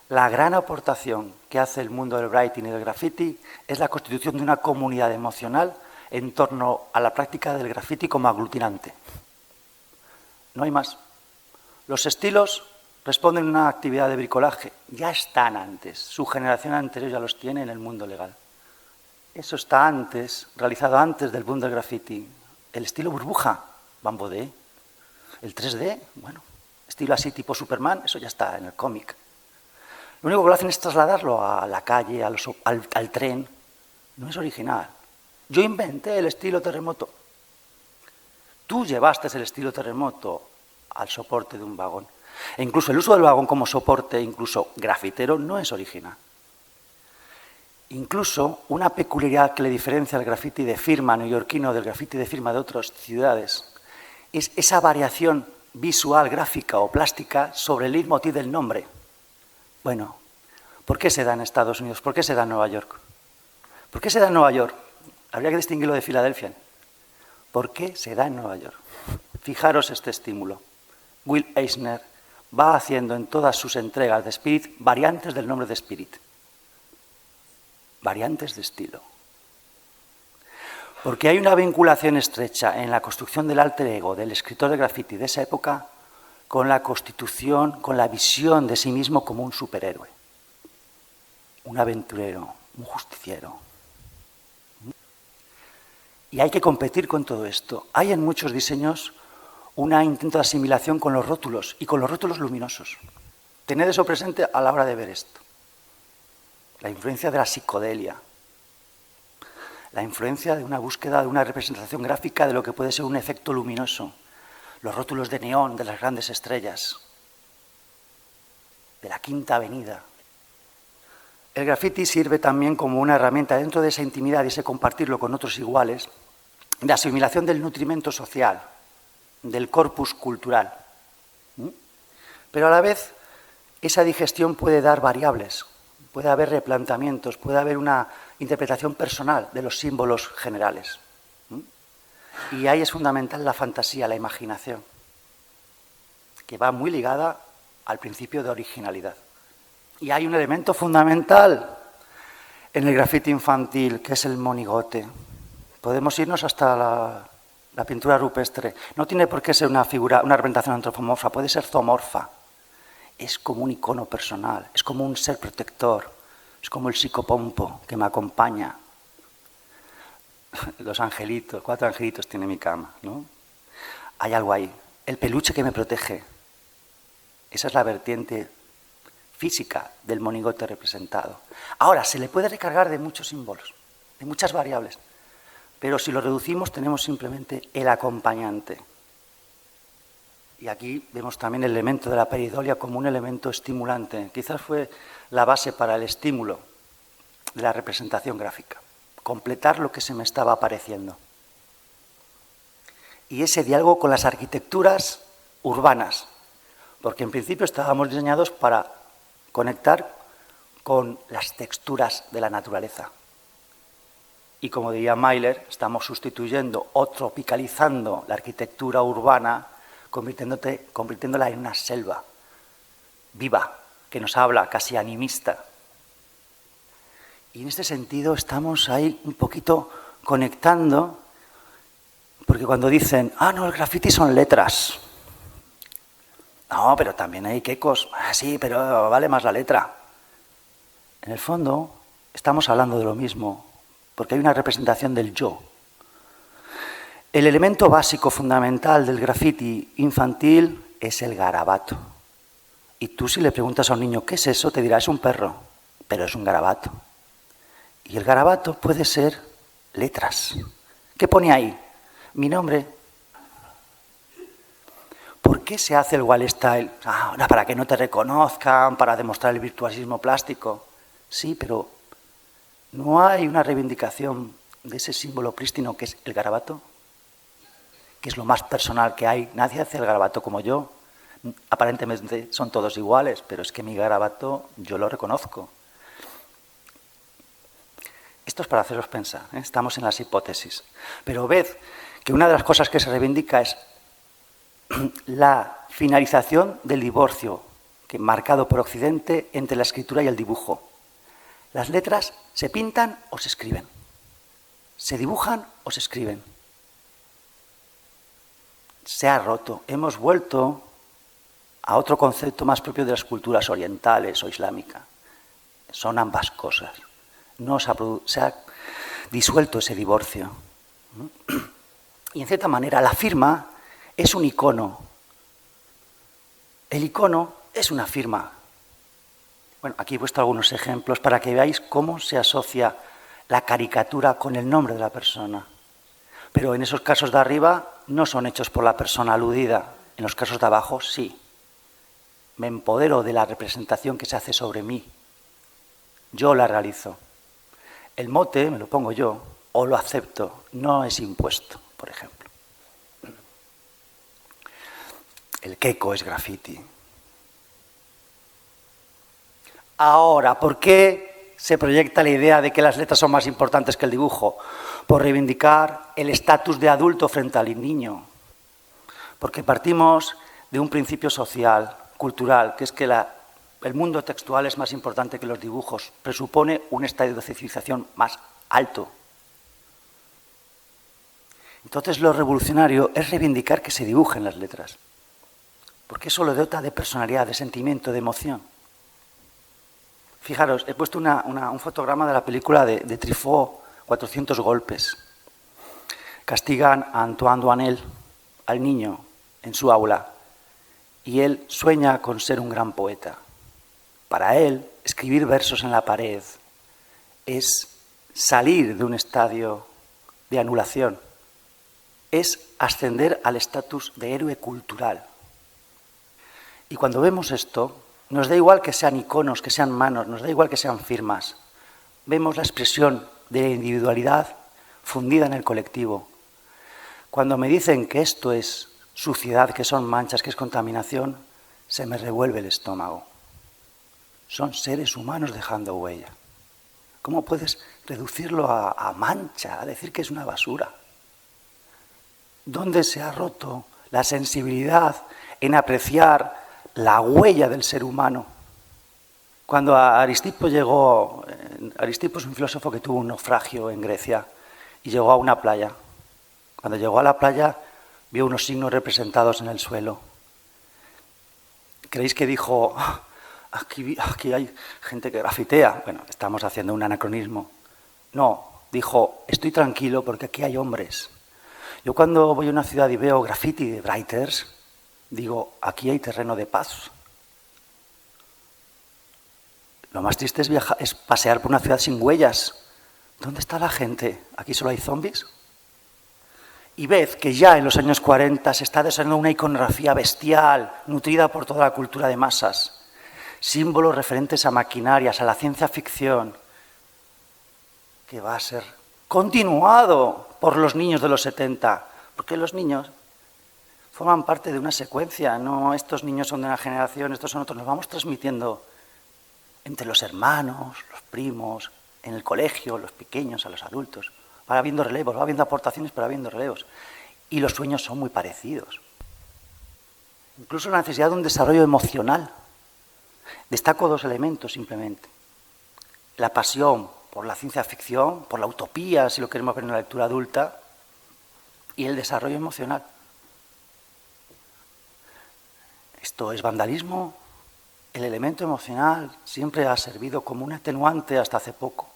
La gran aportación que hace el mundo del writing y del graffiti es la constitución de una comunidad emocional en torno a la práctica del graffiti como aglutinante. No hay más. Los estilos responden a una actividad de bricolaje. Ya están antes. Su generación anterior ya los tiene en el mundo legal. Eso está antes, realizado antes del boom del graffiti. El estilo burbuja, Bambo D. El 3D, bueno, estilo así tipo Superman, eso ya está en el cómic. Lo único que lo hacen es trasladarlo a la calle, al tren. No es original. Yo inventé el estilo terremoto. Tú llevaste el estilo terremoto al soporte de un vagón. E incluso el uso del vagón como soporte, incluso grafitero, no es original. Incluso una peculiaridad que le diferencia al graffiti de firma neoyorquino del graffiti de firma de otras ciudades es esa variación visual, gráfica o plástica sobre el leitmotiv del nombre. Bueno, ¿por qué se da en Estados Unidos? ¿Por qué se da en Nueva York? ¿Por qué se da en Nueva York? Habría que distinguirlo de Filadelfia. ¿Por qué se da en Nueva York? Fijaros este estímulo. Will Eisner va haciendo en todas sus entregas de Spirit variantes del nombre de Spirit. Variantes de estilo. Porque hay una vinculación estrecha en la construcción del alter ego del escritor de graffiti de esa época con la constitución, con la visión de sí mismo como un superhéroe, un aventurero, un justiciero. Y hay que competir con todo esto. Hay en muchos diseños un intento de asimilación con los rótulos y con los rótulos luminosos. Tened eso presente a la hora de ver esto. La influencia de la psicodelia, la influencia de una búsqueda de una representación gráfica de lo que puede ser un efecto luminoso, los rótulos de neón de las grandes estrellas, de la Quinta Avenida. El graffiti sirve también como una herramienta dentro de esa intimidad y ese compartirlo con otros iguales, de asimilación del nutrimento social, del corpus cultural. Pero a la vez, esa digestión puede dar variables, puede haber replanteamientos, puede haber una interpretación personal de los símbolos generales. Y ahí es fundamental la fantasía, la imaginación, que va muy ligada al principio de originalidad. Y hay un elemento fundamental en el grafiti infantil, que es el monigote. Podemos irnos hasta la pintura rupestre. No tiene por qué ser una figura, una representación antropomorfa, puede ser zoomorfa. Es como un icono personal, es como un ser protector, es como el psicopompo que me acompaña. Los angelitos, 4 angelitos tiene mi cama, ¿no? Hay algo ahí. El peluche que me protege. Esa es la vertiente física del monigote representado. Ahora, se le puede recargar de muchos símbolos, de muchas variables, pero si lo reducimos tenemos simplemente el acompañante. Y aquí vemos también el elemento de la peridolia como un elemento estimulante. Quizás fue la base para el estímulo de la representación gráfica. Completar lo que se me estaba apareciendo. Y ese diálogo con las arquitecturas urbanas, porque en principio estábamos diseñados para conectar con las texturas de la naturaleza. Y como diría Mailer, estamos sustituyendo o tropicalizando la arquitectura urbana, convirtiéndola en una selva viva, que nos habla, casi animista. Y en este sentido estamos ahí un poquito conectando, porque cuando dicen, no, el graffiti son letras. No, pero también hay quecos. Sí, pero vale más la letra. En el fondo, estamos hablando de lo mismo, porque hay una representación del yo. El elemento básico fundamental del graffiti infantil es el garabato. Y tú si le preguntas a un niño, ¿qué es eso? Te dirá, es un perro, pero es un garabato. Y el garabato puede ser letras. ¿Qué pone ahí? Mi nombre. ¿Por qué se hace el wall style? Ahora, para que no te reconozcan, para demostrar el virtuosismo plástico. Sí, pero ¿no hay una reivindicación de ese símbolo prístino que es el garabato? Que es lo más personal que hay. Nadie hace el garabato como yo. Aparentemente son todos iguales, pero es que mi garabato yo lo reconozco. Esto es para haceros pensar, ¿eh? Estamos en las hipótesis. Pero ved que una de las cosas que se reivindica es la finalización del divorcio marcado por Occidente entre la escritura y el dibujo. Las letras se pintan o se escriben. Se dibujan o se escriben. Se ha roto. Hemos vuelto a otro concepto más propio de las culturas orientales o islámicas. Son ambas cosas. No se ha disuelto ese divorcio. Y en cierta manera la firma es un icono. El icono es una firma. Bueno, aquí he puesto algunos ejemplos para que veáis cómo se asocia la caricatura con el nombre de la persona. Pero en esos casos de arriba no son hechos por la persona aludida. En los casos de abajo sí. Me empodero de la representación que se hace sobre mí. Yo la realizo. El mote me lo pongo yo o lo acepto. No es impuesto, por ejemplo. El queco es graffiti. Ahora, ¿por qué se proyecta la idea de que las letras son más importantes que el dibujo? Por reivindicar el estatus de adulto frente al niño. Porque partimos de un principio social, cultural, que es que el mundo textual es más importante que los dibujos. Presupone un estadio de civilización más alto. Entonces, lo revolucionario es reivindicar que se dibujen las letras. Porque eso lo dota de personalidad, de sentimiento, de emoción. Fijaros, he puesto un fotograma de la película de Truffaut, 400 golpes. Castigan a Antoine Doinel, al niño, en su aula, y él sueña con ser un gran poeta. Para él, escribir versos en la pared es salir de un estadio de anulación, es ascender al estatus de héroe cultural. Y cuando vemos esto, nos da igual que sean iconos, que sean manos, nos da igual que sean firmas. Vemos la expresión de la individualidad fundida en el colectivo. Cuando me dicen que esto es suciedad, que son manchas, que es contaminación, se me revuelve el estómago. Son seres humanos dejando huella. ¿Cómo puedes reducirlo a mancha, a decir que es una basura? ¿Dónde se ha roto la sensibilidad en apreciar la huella del ser humano? Cuando Aristipo llegó, Aristipo es un filósofo que tuvo un naufragio en Grecia y llegó a una playa. Cuando llegó a la playa vio unos signos representados en el suelo. ¿Creéis que dijo, aquí hay gente que grafitea? Bueno, estamos haciendo un anacronismo. No, dijo, estoy tranquilo porque aquí hay hombres. Yo cuando voy a una ciudad y veo graffiti de writers, digo, aquí hay terreno de paz. Lo más triste es pasear por una ciudad sin huellas. ¿Dónde está la gente? ¿Aquí solo hay zombies? Y ved que ya en los años 40 se está desarrollando una iconografía bestial, nutrida por toda la cultura de masas. Símbolos referentes a maquinarias, a la ciencia ficción, que va a ser continuado por los niños de los 70. Porque los niños forman parte de una secuencia, no estos niños son de una generación, estos son otros, nos vamos transmitiendo entre los hermanos, los primos, en el colegio, los pequeños, a los adultos. Va habiendo relevos, va habiendo aportaciones, pero va habiendo relevos. Y los sueños son muy parecidos. Incluso la necesidad de un desarrollo emocional. Destaco dos elementos simplemente. La pasión por la ciencia ficción, por la utopía, si lo queremos ver en la lectura adulta, y el desarrollo emocional. Esto es vandalismo. El elemento emocional siempre ha servido como un atenuante hasta hace poco.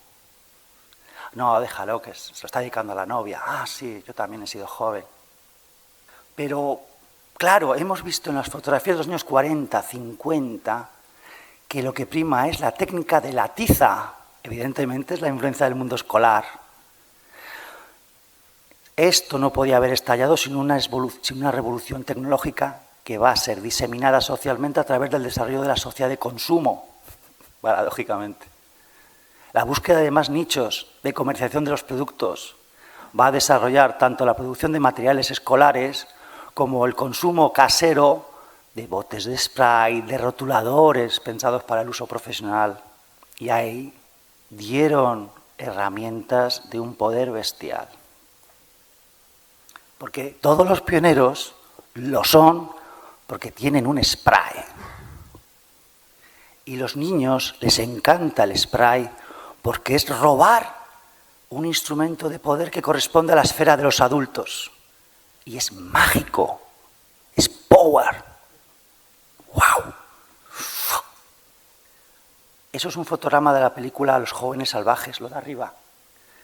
No, déjalo, que se lo está dedicando a la novia. Ah, sí, yo también he sido joven. Pero, claro, hemos visto en las fotografías de los años 40, 50, que lo que prima es la técnica de la tiza, Evidentemente es la influencia del mundo escolar. Esto no podía haber estallado sin una revolución tecnológica que va a ser diseminada socialmente a través del desarrollo de la sociedad de consumo, paradójicamente. La búsqueda de más nichos de comercialización de los productos va a desarrollar tanto la producción de materiales escolares como el consumo casero de botes de spray, de rotuladores pensados para el uso profesional. Y ahí dieron herramientas de un poder bestial. Porque todos los pioneros lo son porque tienen un spray. Y los niños les encanta el spray porque es robar un instrumento de poder que corresponde a la esfera de los adultos. Y es mágico, es power. ¡Wow! Eso es un fotograma de la película Los jóvenes salvajes, lo de arriba.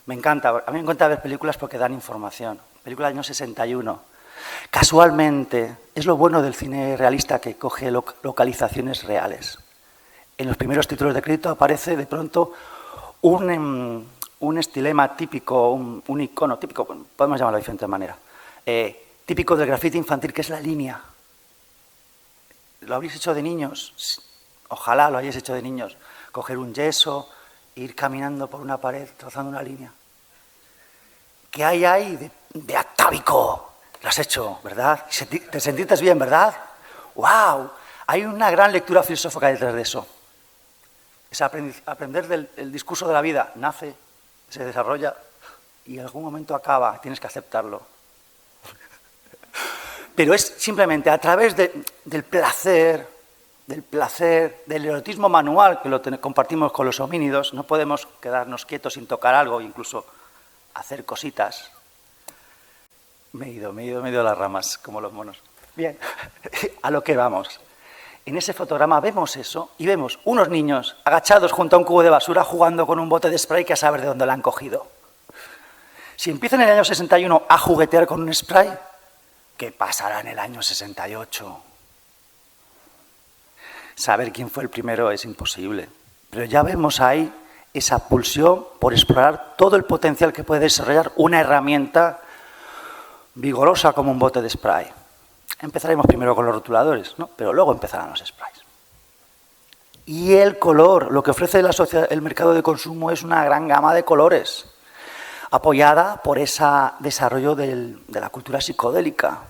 Me encanta, a mí me encanta ver películas porque dan información. Película del año 61. Casualmente, es lo bueno del cine realista que coge localizaciones reales. En los primeros títulos de crédito aparece de pronto un estilema típico, un icono típico, podemos llamarlo de diferente manera, típico del grafiti infantil, que es la línea. ¿Lo habréis hecho de niños? Ojalá lo hayáis hecho de niños. Coger un yeso, ir caminando por una pared, trazando una línea. ¿Qué hay ahí de atávico? Lo has hecho, ¿verdad? ¿Te sentiste bien, verdad? ¡Wow! Hay una gran lectura filosófica detrás de eso. Es aprender del discurso de la vida. Nace, se desarrolla y en algún momento acaba. Tienes que aceptarlo. Pero es simplemente a través del placer, del erotismo manual que lo compartimos con los homínidos. No podemos quedarnos quietos sin tocar algo, incluso hacer cositas. Me he ido a las ramas, como los monos. Bien, a lo que vamos. En ese fotograma vemos eso y vemos unos niños agachados junto a un cubo de basura jugando con un bote de spray que a saber de dónde lo han cogido. Si empiezan en el año 61 a juguetear con un spray, ¿qué pasará en el año 68? Saber quién fue el primero es imposible, pero ya vemos ahí esa pulsión por explorar todo el potencial que puede desarrollar una herramienta vigorosa como un bote de spray. Empezaremos primero con los rotuladores, ¿no? Pero luego empezarán los sprays. Y el color, lo que ofrece el mercado de consumo es una gran gama de colores, apoyada por ese desarrollo de la cultura psicodélica.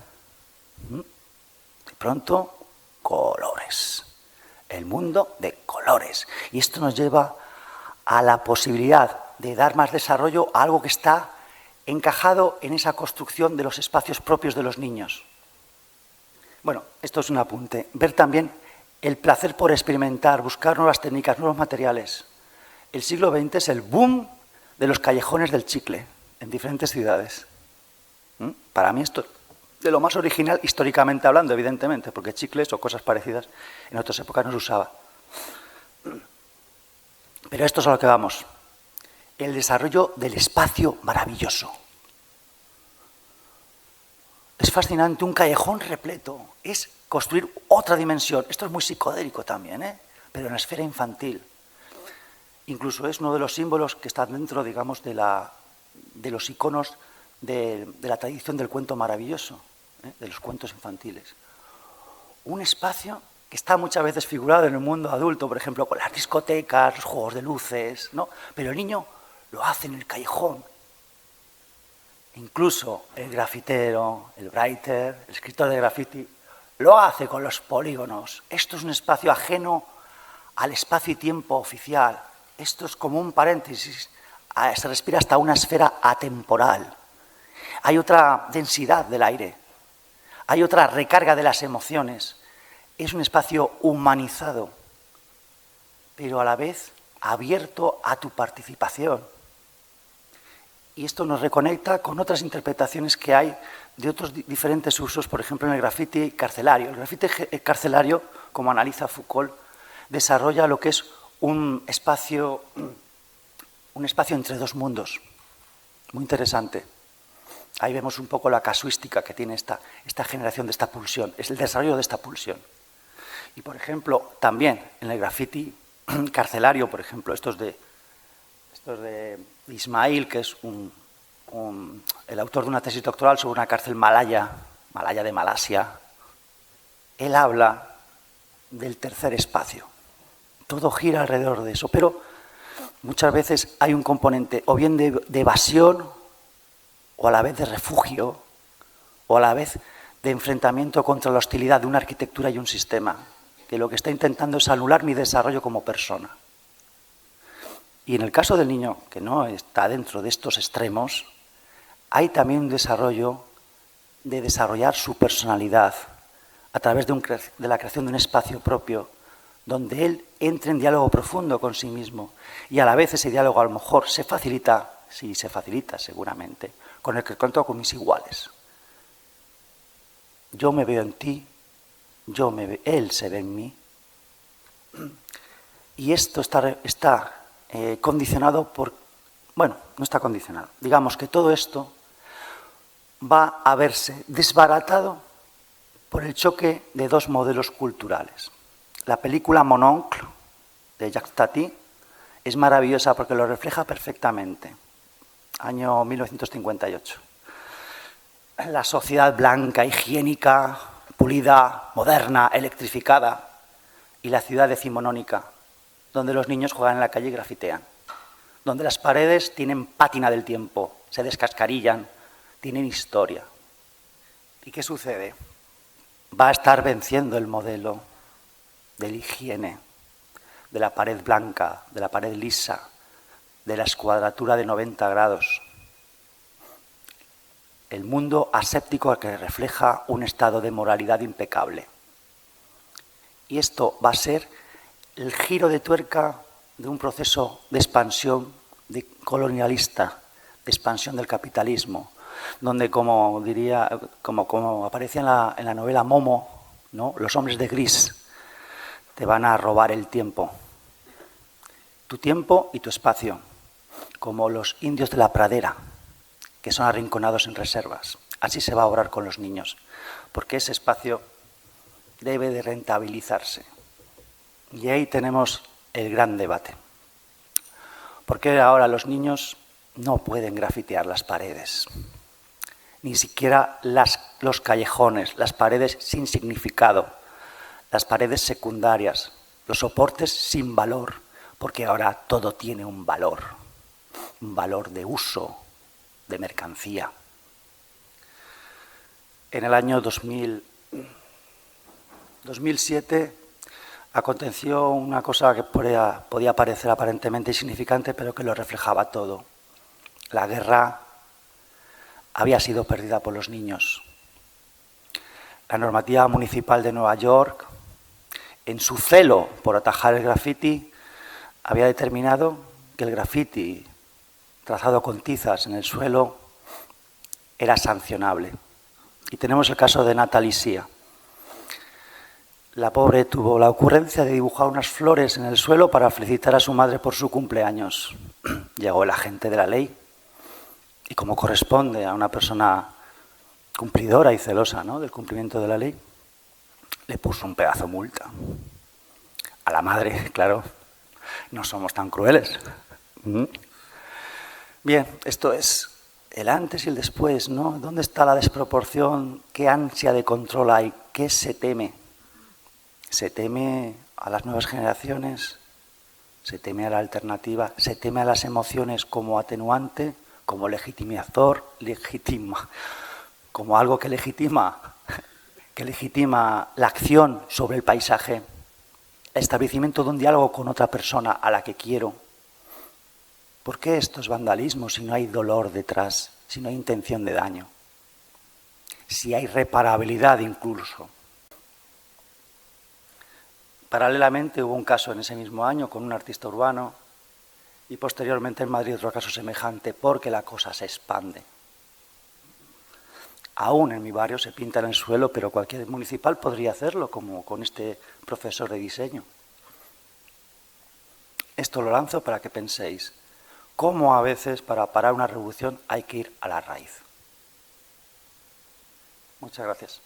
De pronto, colores. El mundo de colores. Y esto nos lleva a la posibilidad de dar más desarrollo a algo que está encajado en esa construcción de los espacios propios de los niños. Bueno, esto es un apunte. Ver también el placer por experimentar, buscar nuevas técnicas, nuevos materiales. El siglo XX es el boom de los callejones del chicle en diferentes ciudades. Para mí esto es de lo más original históricamente hablando, evidentemente, porque chicles o cosas parecidas en otras épocas no se usaba. Pero esto es a lo que vamos. El desarrollo del espacio maravilloso. Es fascinante, un callejón repleto. Es construir otra dimensión. Esto es muy psicodélico también, pero en la esfera infantil. Incluso es uno de los símbolos que están dentro, digamos, de los iconos de la tradición del cuento maravilloso, de los cuentos infantiles. Un espacio que está muchas veces figurado en el mundo adulto, por ejemplo, con las discotecas, los juegos de luces, ¿no? Pero el niño lo hace en el callejón. Incluso el grafitero, el writer, el escritor de graffiti, lo hace con los polígonos. Esto es un espacio ajeno al espacio y tiempo oficial. Esto es como un paréntesis. Se respira hasta una esfera atemporal. Hay otra densidad del aire. Hay otra recarga de las emociones. Es un espacio humanizado, pero a la vez abierto a tu participación. Y esto nos reconecta con otras interpretaciones que hay de otros diferentes usos, por ejemplo, en el grafiti carcelario. El grafiti carcelario, como analiza Foucault, desarrolla lo que es un espacio entre dos mundos, muy interesante. Ahí vemos un poco la casuística que tiene esta generación de esta pulsión, es el desarrollo de esta pulsión. Y, por ejemplo, también en el grafiti carcelario, por ejemplo, estos de Esto es de Ismail, que es el autor de una tesis doctoral sobre una cárcel malaya de Malasia. Él habla del tercer espacio. Todo gira alrededor de eso, pero muchas veces hay un componente o bien de evasión, o a la vez de refugio, o a la vez de enfrentamiento contra la hostilidad de una arquitectura y un sistema, que lo que está intentando es anular mi desarrollo como persona. Y en el caso del niño, que no está dentro de estos extremos, hay también un desarrollo de desarrollar su personalidad a través de la creación de un espacio propio, donde él entre en diálogo profundo con sí mismo, y a la vez ese diálogo a lo mejor se facilita, sí, se facilita seguramente, con el que cuento con mis iguales. Yo me veo en ti, él se ve en mí. Y esto está condicionado por... Bueno, no está condicionado. Digamos que todo esto va a verse desbaratado por el choque de dos modelos culturales. La película Mon Oncle, de Jacques Tati, es maravillosa porque lo refleja perfectamente. Año 1958. La sociedad blanca, higiénica, pulida, moderna, electrificada, y la ciudad decimonónica, donde los niños juegan en la calle y grafitean, donde las paredes tienen pátina del tiempo, se descascarillan, tienen historia. ¿Y qué sucede? Va a estar venciendo el modelo de la higiene, de la pared blanca, de la pared lisa, de la escuadratura de 90 grados. El mundo aséptico que refleja un estado de moralidad impecable. Y esto va a ser el giro de tuerca de un proceso de expansión colonialista, de expansión del capitalismo, donde, como aparece en la novela Momo, ¿no?, los hombres de gris te van a robar el tiempo, tu tiempo y tu espacio, como los indios de la pradera, que son arrinconados en reservas. Así se va a obrar con los niños, porque ese espacio debe de rentabilizarse. Y ahí tenemos el gran debate. ¿Por qué ahora los niños no pueden grafitear las paredes? Ni siquiera los callejones, las paredes sin significado, las paredes secundarias, los soportes sin valor, porque ahora todo tiene un valor de uso, de mercancía. En el año 2007 aconteció una cosa que podía parecer aparentemente insignificante, pero que lo reflejaba todo. La guerra había sido perdida por los niños. La normativa municipal de Nueva York, en su celo por atajar el graffiti, había determinado que el graffiti trazado con tizas en el suelo era sancionable. Y tenemos el caso de Natalie Sia. La pobre tuvo la ocurrencia de dibujar unas flores en el suelo para felicitar a su madre por su cumpleaños. Llegó el agente de la ley y, como corresponde a una persona cumplidora y celosa, ¿no?, del cumplimiento de la ley, le puso un pedazo de multa. A la madre, claro, no somos tan crueles. Bien, esto es el antes y el después, ¿no? ¿Dónde está la desproporción? ¿Qué ansia de control hay? ¿Qué se teme? ¿Se teme a las nuevas generaciones? ¿Se teme a la alternativa? ¿Se teme a las emociones como atenuante, como legitimizador, como algo que legitima la acción sobre el paisaje? El establecimiento de un diálogo con otra persona a la que quiero. ¿Por qué estos vandalismos si no hay dolor detrás, si no hay intención de daño? Si hay reparabilidad incluso. Paralelamente hubo un caso en ese mismo año con un artista urbano y posteriormente en Madrid otro caso semejante, porque la cosa se expande. Aún en mi barrio se pinta en el suelo, pero cualquier municipal podría hacerlo, como con este profesor de diseño. Esto lo lanzo para que penséis cómo a veces para parar una revolución hay que ir a la raíz. Muchas gracias.